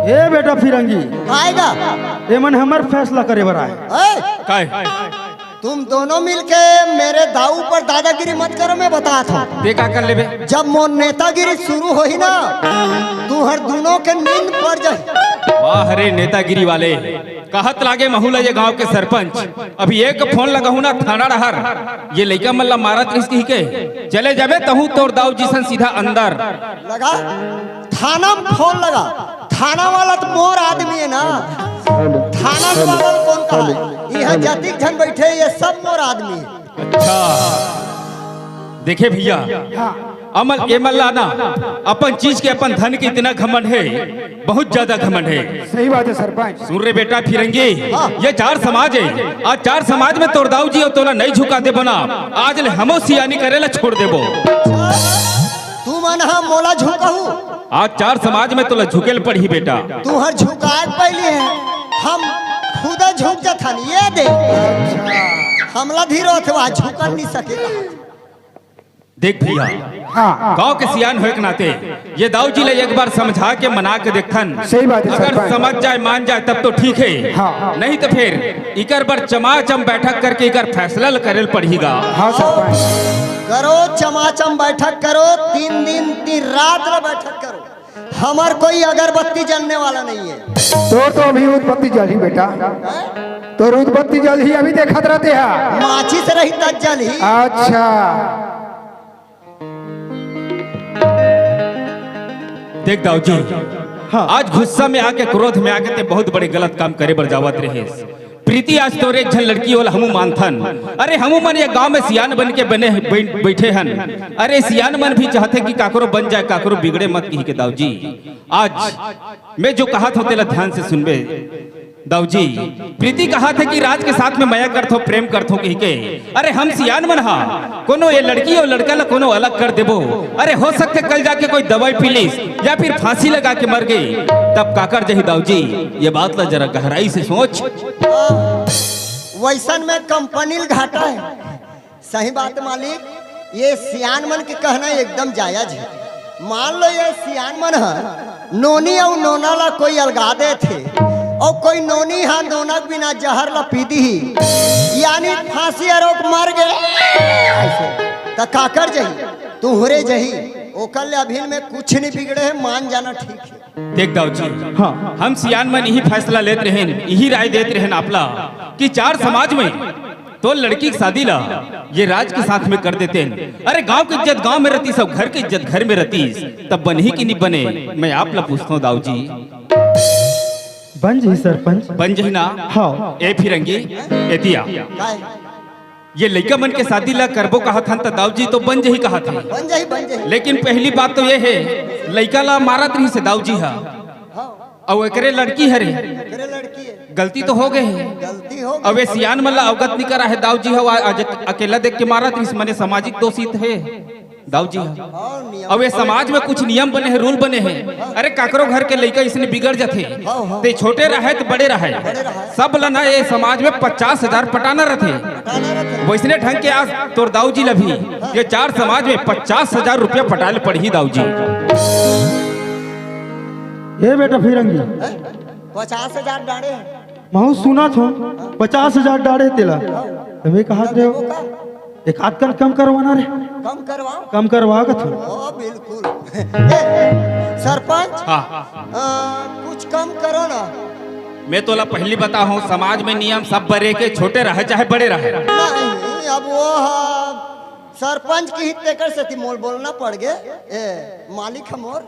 ए बेटा फिरंगी आएगा एमन हमर फैसला करे बरा है। काय तुम दोनों मिलके मेरे दाऊ पर दादागिरी मत करो। मैं बता था ते का कर लेबे? जब मोर नेतागिरी शुरू होई ना तू हर दोनों के नींद पड़ जाए। वाह रे नेतागिरी वाले, कहत लागे महूला ये गांव के सरपंच। अभी एक फोन लगाऊ ना थाना रहर ये लड़का मल्ला मारत इसकी के चले जाबे तहू तोर दाऊ जिसन सीधा अंदर लगा। थाना में फोन लगा, थाना वाला तो मोर आदमी है ना। थाना वाला कौन कहा है? यहाँ जातिक जन बैठे ये सब मोर आदमी है। अच्छा देखे भैया अमल के मल्ला ना अपन चीज के अपन धन के इतना घमंड है, बहुत ज्यादा घमंड है। सही बात है सरपंच। सुन रे बेटा फिरंगी, ये 4 समाज है। आज 4 समाज में तोर दाऊ जी और तोला नहीं झुका दे बना। आज ले हमो सियानी करेला छोड़ देबो। तू मन हम मोला झुकाऊ? आज 4 समाज में तोला झुकेल पड़ी बेटा। तू हर झुकाए पहले है, हम खुदा झुक जाथन। ये दे हमला धीरो थे झुकन नहीं सकेगा। देख भैया, हाँ गांव के सियान होए के नाते ये दाऊ जी ले एक बार समझा के मना के देखन। सही बात है अगर सरपंच। समझ जाए मान जाए तब तो ठीक है, हाँ। नहीं तो फिर इकर बार चमाचम बैठक करके इकर फैसला करेल पड़ेगा। हाँ सरपंच। करो चमाचम बैठक करो, 3 दिन 3 रात ला बैठक करो। हमार कोई अगरबत्ती जलने वाला नहीं है। तो अभी उदबत्ती जल ही बेटा, तो उदबत्ती जल ही अभी देखत रहते हैं। माची से रही तक जल ही। अच्छा देख दाऊ जी, आज गुस्सा में आके क्रोध में आके ते बहुत बड़े गलत काम करे बर जावत रहे। प्रीति आज तोरे एक झन लड़की वाला हमू मानथन। अरे हमू मन ये गांव में सियान बन के बने बैठे हन। अरे सियान मन भी चाहते कि काकरो बन जाए, काकरो बिगड़े मत कही के दाऊ जी। आज मैं जो कहा था तेला ध्यान से सुनबे दाऊ जी। प्रीति कहा थे कि राज के साथ में माया करथो, प्रेम करथो कही के। अरे हम सियान मन हा कोनो ये लड़की और लड़का ला कोनो अलग कर देबो। अरे हो सकते कल जाके कोई दवाई पी लीस या फिर फांसी लगा के मर गई, तब काकर जही दाऊ जी। ये बात ला जरा गहराई से सोच। वैसन में कंपनी घाटा है। सही बात मालिक, ये सियान मन के कहना एकदम जायज है। मान लो ये सियान मन है नोनी और नोना ला कोई अलगा दे थे, और कोई नोनी हा नोना बिना जहर ला पी दी, यानी फांसी आरोप मर गए तो काकर जही तू हुरे जही। ओकर ले अभी में कुछ नहीं बिगड़े है, मान जाना ठीक है। देख दाऊ जी, हाँ हम सियान मन यही फैसला लेते रहे, यही राय देते रहे आपला कि 4 समाज में तो लड़की की शादी ला ये राज के साथ में कर देते हैं। अरे गांव की इज्जत गांव में रहती, सब घर की इज्जत घर में रहती, तब बन ही कि नहीं बने। मैं आप ला पूछता हूँ दाऊ जी, बन जी सरपंच। बन जही ना? हाँ। ए फिरंगी एतिया ये लड़का मन के शादी ला करबो कहा था तो दाऊ जी तो बन जही कहा था। बन जाही बन जाही। लेकिन पहली बात तो ये है लड़का ला मारत रही से दाऊ जी हा, और एकरे लड़की हरे तेरे लड़की है, गलती तो हो गए है। गलती हो अब ये सियान मल्ला अवगत नहीं करा है दाऊ जी हा, आज अकेला देख के मारत रही मने सामाजिक दोषित है दाऊ जी हा। और नियम अब ये समाज में कुछ नियम बने हैं, रूल बने हैं। अरे काकरो घर के लड़का इसने बिगड़ जाते, ते छोटे रहे तो बड़े रहे, सब लना ये समाज में 50,000 पटाना रहते। वैसने ढंग के आज तोर दाऊ जी लभी ये 4 समाज में 50,000 रुपया पटाले पड़ी दाऊ जी। ये बेटा फिरंगी 50,000 डाले हैं। महू सुना थो 50,000 डाड़े तेला, तुम्हें कहा थे एक आध कन कम करवाना रे, कम करवाओ। कम करवा का थो। ओ बिल्कुल। ए, सरपंच हाँ कुछ कम करो ना। मैं तोला पहली बता हूँ, समाज में नियम सब बड़े के, छोटे रहे चाहे बड़े रहे। नहीं अब वो सरपंच की हित तेकर से थी मोल बोलना पड़ गए। ए मालिक हम और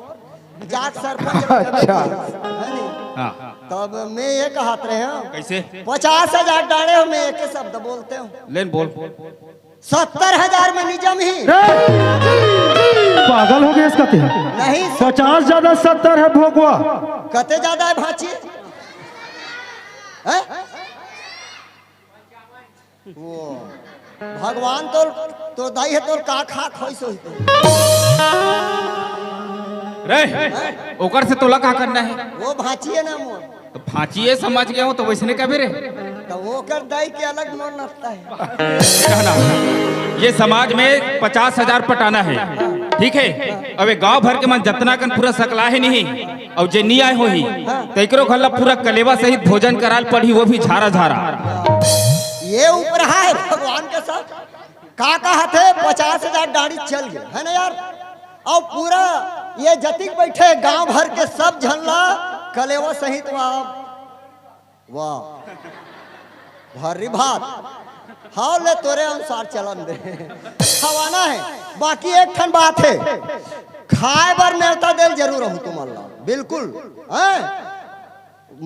जाट सरपंच। अच्छा। है नहीं? हाँ तब मैं ये कहत रहे हूँ कैसे 50,000 डाले हो, मैं एक ही शब्द बोलते हूँ। लेन बोल। 70,000 में निजम ही पागल हो गए इसका ते? नहीं 50 ज्यादा 70 है भोगवा। कते ज्यादा है भाची है? वो भगवान तो दाई है तोर का खा खोई सोई रे ओकर से तोला का करना है? वो भाची है ना मोर, तो फांचिए समझ गया हूँ तो वैसने कभी रे तो वो कर दाई के अलग मोर नचता है। कहना ये समाज में 50,000 पटाना है, ठीक है। अब गांव भर के मन जतना कन पूरा सकला है नहीं, और जे नहीं आए हो ही तो एकरो घल्ला पूरा कलेवा सहित भोजन कराल पड़ी, वो भी झारा झारा। ये ऊपर है भगवान के साथ का कहा थे 50,000 दाढ़ी चल गए है ना यार। और पूरा ये जतिक बैठे गांव भर के सब झल्ला कलेवा सहित वाह भरी भात हाँ ले तोरे अनुसार चलन दे खवाना है। बाकी एक ठन बात है, खाए बर न्योता देल जरूर हूँ तुम अल्लाह बिल्कुल है।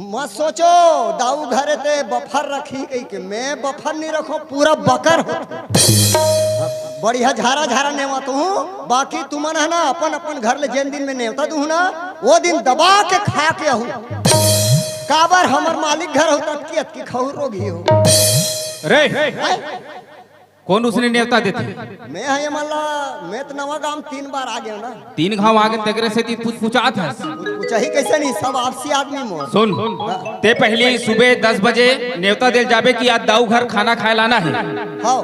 मत सोचो दाऊ घरे ते बफर रखी कही के, मैं बफर नहीं रखो पूरा बकर हो बढ़िया झारा झारा नेवा तू हूँ। बाकी तुमन है ना अपन अपन घर ले जिन दिन में नेवता दू ना वो दिन दबा के खा के हूँ। काबर हमर मालिक घर हो तब की खौर रोगी हो रे कौन उसने न्योता देते? मैं है ये मल्ला मैं तो नवा गांव 3 बार आ गया ना। 3 गांव आगे तगरे से पूछा था। कुछ ही कैसे नहीं सब आपसी आदमी मोर। सुन ते पहली सुबह 10 बजे न्योता दे जाबे कि आज दाऊ घर खाना खाए लाना है। हाँ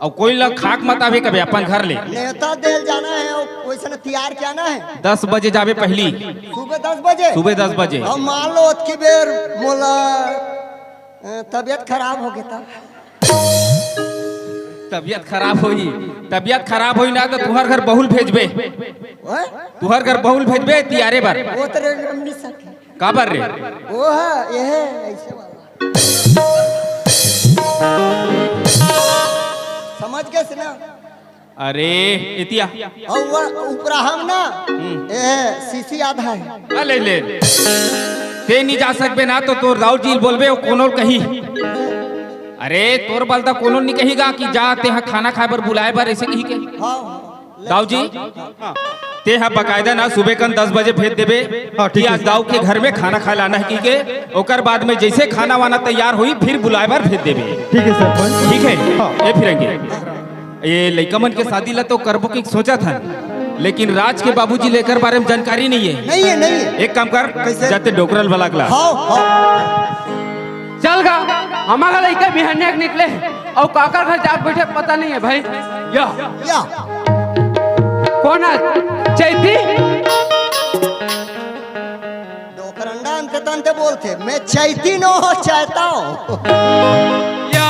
और कोई लोग खाक मत आवे कभी अपन घर ले। नेता देल जाना है और वैसे तैयार क्या है 10 बजे जावे पहली, सुबह 10 बजे। सुबह 10 बजे। अब मान लो की बेर मोला तबीयत खराब हो गया था। तबियत खराब होई ना तो तुहर घर बहुल भेजबे, ओए? तुहर घर बहुल भेजबे तियारे बार। वो तेरे नहीं सके का बार रे? वो है ये है ऐसे वाला समझ गए से ना। अरे इतिया और वो ऊपर हम ना ये सीसी आधा है। ले ले ते नहीं जा सकबे ना तो तोर दाऊ जी बोलबे ओ कोनो कही। अरे तोर बलता कोनो नहीं कहीगा कि जाते हैं खाना खाए बर बुलाए बर ऐसे कही के। हाँ दाऊ जी ते हा बकायदा ना सुबह कन 10 बजे भेज देबे कि आज दाऊ के घर में खाना खाए लाना है की के। ओकर बाद में जैसे खाना वाना तैयार हुई फिर बुलाए बर भेज देबे। ठीक है सरपंच। ठीक है ये फिरेंगे। ये लइका मन के शादी ला तो करबो की सोचा था, लेकिन राज के बाबूजी लेकर बारे में जानकारी नहीं है। नहीं है। एक काम कर जाते डोकरल वाला अगला। चल गा हमारा लड़का बिहाने के निकले और काकर घर जाके बैठे पता नहीं है भाई। या कौन है चैती? डोकरंडा अंते तंते बोलते मैं चैती नो हो चाहता हूँ। या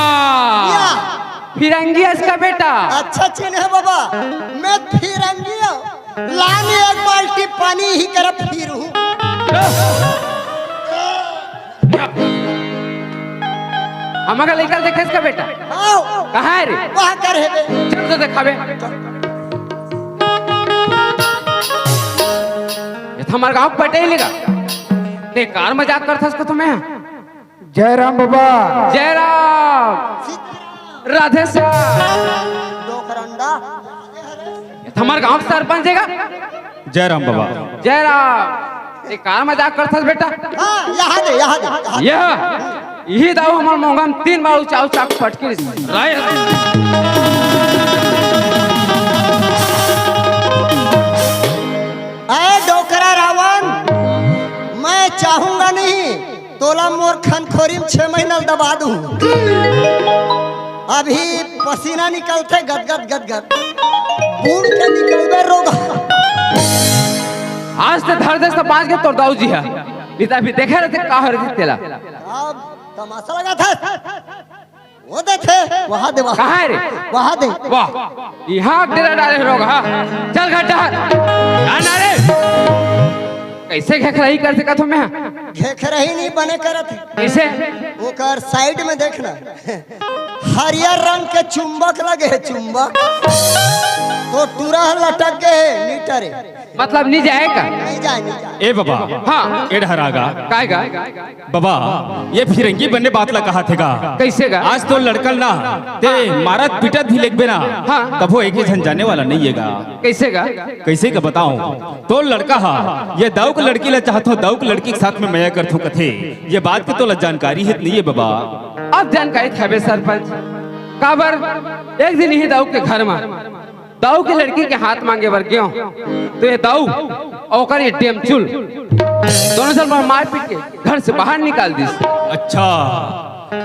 फिरंगी इसका बेटा। अच्छा चिन्ह है बाबा, मैं फिरंगी हूँ। लानी एक बाल्टी पानी ही कर फिर हूँ। हमारा लड़का देखे इसका बेटा कहाँ है रे? वहाँ कर है बे। चल तो दिखावे। ये तो हमारे गाँव पटेल का ते कार मजाक करता इसको तुम्हें। जय राम बाबा। जय राम राधे श्याम। डोकरंडा ये तो हमारे गाँव सरपंच है का। जय राम बाबा। जय राम। ये कार मजाक करता बेटा। हाँ यहाँ दे यही दाऊ हमारे मोंगा में 3 बार उचाऊ चाक फटके राय। डोकरा रावण, मैं चाहूंगा नहीं तोला मोर खनखोरी में 6 महीना दबा दूं। अभी पसीना निकलते गदगद बूढ़ के निकलबे रोग। आज से धर दे सब 5 के तोड़ दाऊ जी है पिता भी देखे रहते का हर तेला। अब तमाशा लगा था वो देखे वहाँ दे कहाँ है रे? वहाँ दे। वाह यहाँ डेरा डाले रोग। हाँ चल घटा ना रे। कैसे घेखराही कर सका तुम्हें? घेखराही नहीं बने करत है। कैसे? वो कर साइड में देखना हरियर रंग के चुंबक लगे है। चुंबक तो टूरा लटक गए नीटरे। मतलब नहीं जाएगा? नहीं जाए। ए बाबा हाँ ए ढरागा काएगा बाबा ये फिरंगी बनने बात ला कहा थे का। कैसे गा? आज तो लड़कल ना ते मारत पिटत भी लेगबे ना। हाँ। तब वो एक ही झन जाने वाला नहीं है गा। कैसे गा? कैसे का बताऊं तो लड़का हा ये दाऊ की लड़की ला चाहता हूँ, दाऊ की लड़की के साथ में मैं करता हूँ कथे। ये बात की तो जानकारी है नहीं है बाबा। अब जानकारी था सरपंच काबर एक दिन ही दाऊ के घर में दाऊ की लड़की के हाथ मांगे बर क्यों तो ये दाऊ और ये टेमचुल दोनों साल मार पीट के घर से बाहर निकाल दी। अच्छा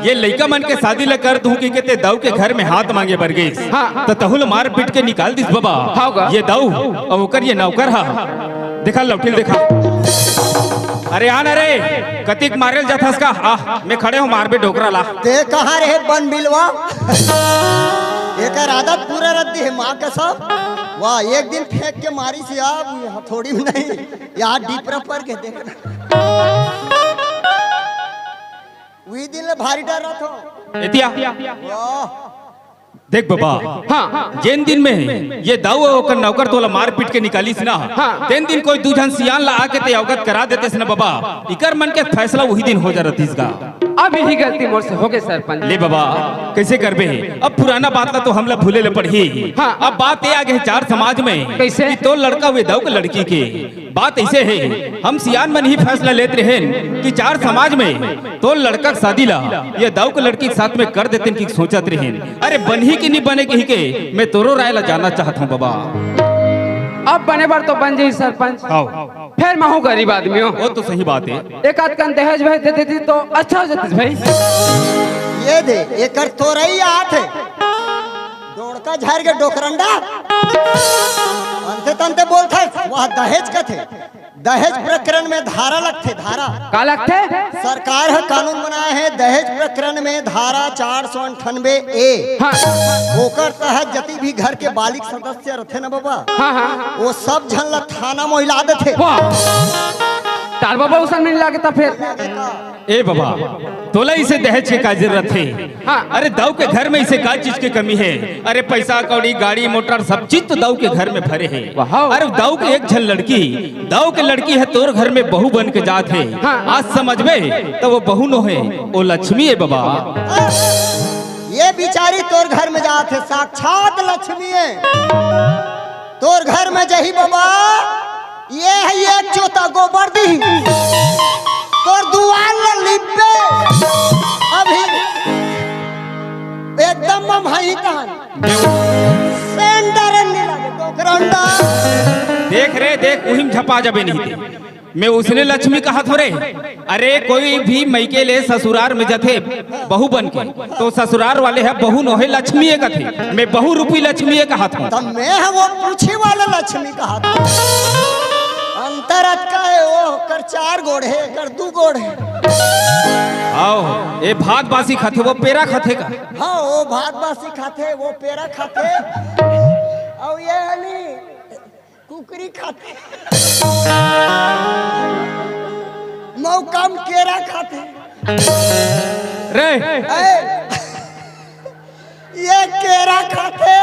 ये लड़का मन के शादी ला कर दूं कि ते दाऊ के घर में हाथ मांगे बर गई। हाँ। तो तहुल मार पीट के निकाल दिस बाबा। हाँ। ये दाऊ और ओकर ये नौकर हा देखा लौटिल देखा। अरे आना रे कतिक मारेल जाथस का। मैं खड़े हूँ मारबे डोकरा ला। ते कहाँ रहे बन बिलवा। एक आदत पूरा रद्दी है माँ का सब। वाह एक दिन फेंक के मारी से आप थोड़ी भी नहीं यहाँ डीपरा पर के देखना। वही दिन ले भारी डर रहा था। एतिया वाह देख बाबा। हाँ। जेन दिन में ये दाऊ ओकर नौकर तोला मार पीट के निकालीस ना। हाँ। तेन दिन कोई दूजन सियान ला आके ते अवगत करा देते ना बाबा। इकर मन के फैसला वही दिन हो जा रतीस का। अब यही गलती मोर से हो गई सरपंच। ले बाबा कैसे करबे? अब पुराना बात ला तो हमला भूले ले पड़ी। हाँ। अब बात ये आगे चार समाज में कैसे? कि तो लड़का हुए दाऊ के लड़की के बात ऐसे है। हम सियान मन ही फैसला लेते रहे कि चार समाज में तो लड़का शादी ला ये दाऊ के लड़की के साथ में कर देते कि सोचत रहे। अरे बन ही कि नहीं बने की के मैं तोरो राय ला जानना चाहता हूँ बाबा। अब बने बार तो बन जाई सरपंच। फिर मैं हूँ गरीब आदमी हूँ। वो तो सही बात है। एक आध कन दहेज भाई दे देती तो अच्छा हो जाती भाई। ये दे एक तोरई हाथ है डोड़का झाड़ के डोकरंडा अंते तंते बोलते वह दहेज का थे। दहेज प्रकरण में धारा लगते धारा का लगते सरकार है कानून बनाया है दहेज प्रकरण में धारा 498A हाँ ओकर तहत जति भी घर के बालिक सदस्य रहते ना बाबा हाँ हाँ वो सब झन ला थाना महिला देते। तार बाबा उसन में लागे था फिर ए बाबा तोला इसे दहेज के का जरूरत है। हाँ। अरे दाऊ के घर में इसे का चीज की कमी है। अरे पैसा कौड़ी गाड़ी मोटर सब चीज तो दाऊ के घर में भरे है। वाह। अरे दाऊ के एक झन लड़की दाऊ के लड़की है तोर घर में बहू बन के जात है। हाँ। आज समझ में तो वो बहू नो है वो लक्ष्मी है बाबा। ये बिचारी तोर घर में जाते साक्षात लक्ष्मी है। तोर घर में जही बाबा ये है एक चोता गोबर दी तोर दुआर ल लिपे अभी एकदम ममहाई तान सेंटर नहीं लगे तो करंडा देख रे देख उहिम झपा जबे नहीं थे। मैं उसने लक्ष्मी कहा थोरे। अरे कोई भी मैके ले ससुरार में जथे बहू बन के तो ससुरार वाले है बहू नो है लक्ष्मी का थे। मैं बहू रूपी लक्ष्मी कहा था। तब मैं है वो पूछी वाला लक्ष्मी कहा था। अंतरत का है वो कर 4 गोड़ है कर 2 गोड़ है। आओ ये भात बासी खाते वो पेरा खाते का। हाँ वो भात बासी खाते वो पेरा खाते और ये हली कुकरी खाते मौकम केरा खाते रे ये केरा खाते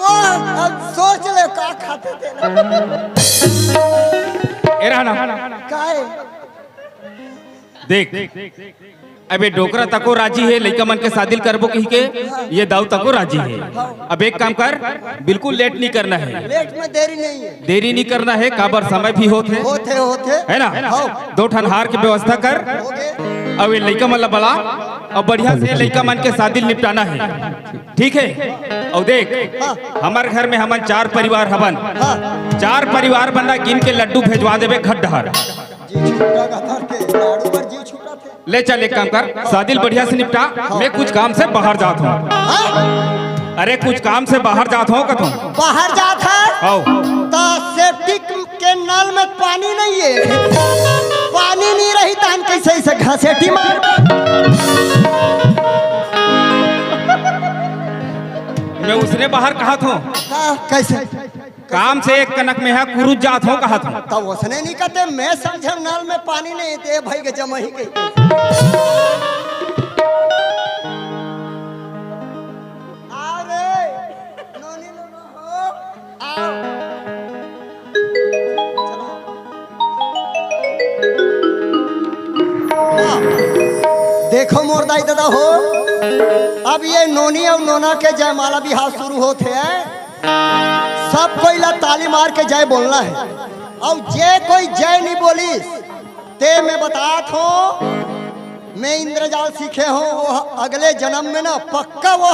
वो अब सोच ले का खाते थे ना काहे देख अबे डोकरा तको राजी है लइका मन के शादी करबो कही के ये दाऊ तको राजी है। अब एक काम कर बिल्कुल लेट नहीं करना है। लेट में देरी नहीं है देरी नहीं करना है काबर समय भी होते होते है ना। 2 ठन हार की व्यवस्था कर अब ये लइका मन ला बला और बढ़िया से लइका मन के शादी निपटाना है ठीक है। और देख हमारे घर में हमन 4 परिवार हवन 4 परिवार बना गिन के लड्डू भेजवा देवे खड्डहर ले चल एक काम कर शादी बढ़िया से निपटा। मैं कुछ काम से बाहर जाता हूँ। अरे कुछ काम से बाहर जाता हूँ कथों बाहर जाता है तो सेप्टिक के नल में पानी नहीं है पानी नहीं रही तो हम कैसे ऐसे घसेटी मार मैं उसने बाहर कहा था कैसे काम से एक कनक में है कुरुज जात हो कहा था तब उसने नहीं कहते मैं समझ नल में पानी नहीं दे भाई के जमा ही गई आओ रे नोनी नो हो आओ देखो मोर दाई दादा हो अब ये नोनी और नोना के जयमाला बिहार शुरू होते हैं। सब कोई ला ताली मार के जय बोलना है और जे कोई जय नहीं बोलिस ते मैं बतात हूँ मैं इंद्रजाल सीखे हूँ वो अगले जन्म में ना पक्का वो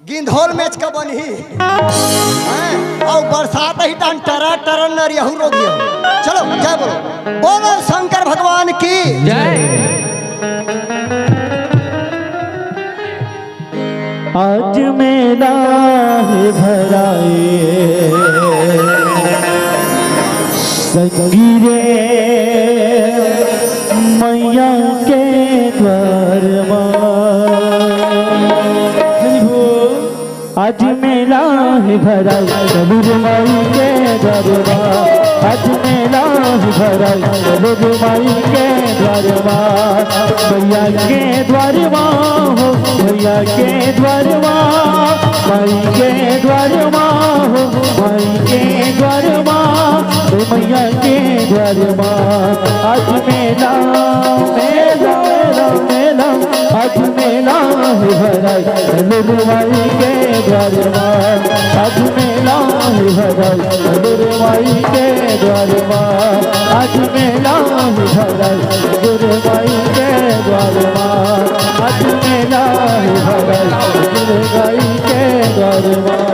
गिंधोल मैच का बनी और बरसात ही टान टरा टरन नरियहू रोगी चलो जय बोलो बोलो शंकर भगवान की जय। आज मेला है भराए संगीरे मैया के द्वार आज मेला है भराए सबूर माई के द्वार आज मेला है भराए सबूर माई के द्वार भैया के द्वार हो भैया के द्वार माई के द्वार हो माई के द्वार मैया के द्वार आज मेला मेला मेला मेला आज मेला है भराई माई के द्वार आज मेला है भराई माई के द्वार आज मेला है भराई माई के द्वार आज मेला है भराई के द्वार।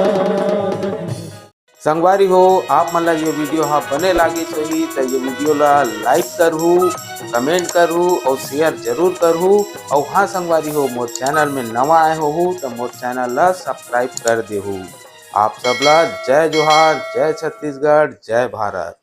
संगवारी हो आप मन ला ये वीडियो हाँ बने लागी तो ये वीडियो ला लाइक करहु कमेंट करूँ और शेयर जरूर करूँ। और हाँ संगवारी हो, मोर चैनल में नवा आए हो तो मोर चैनल ला सब्सक्राइब कर देहू। आप सबला जय जोहार, जय छत्तीसगढ़, जय भारत।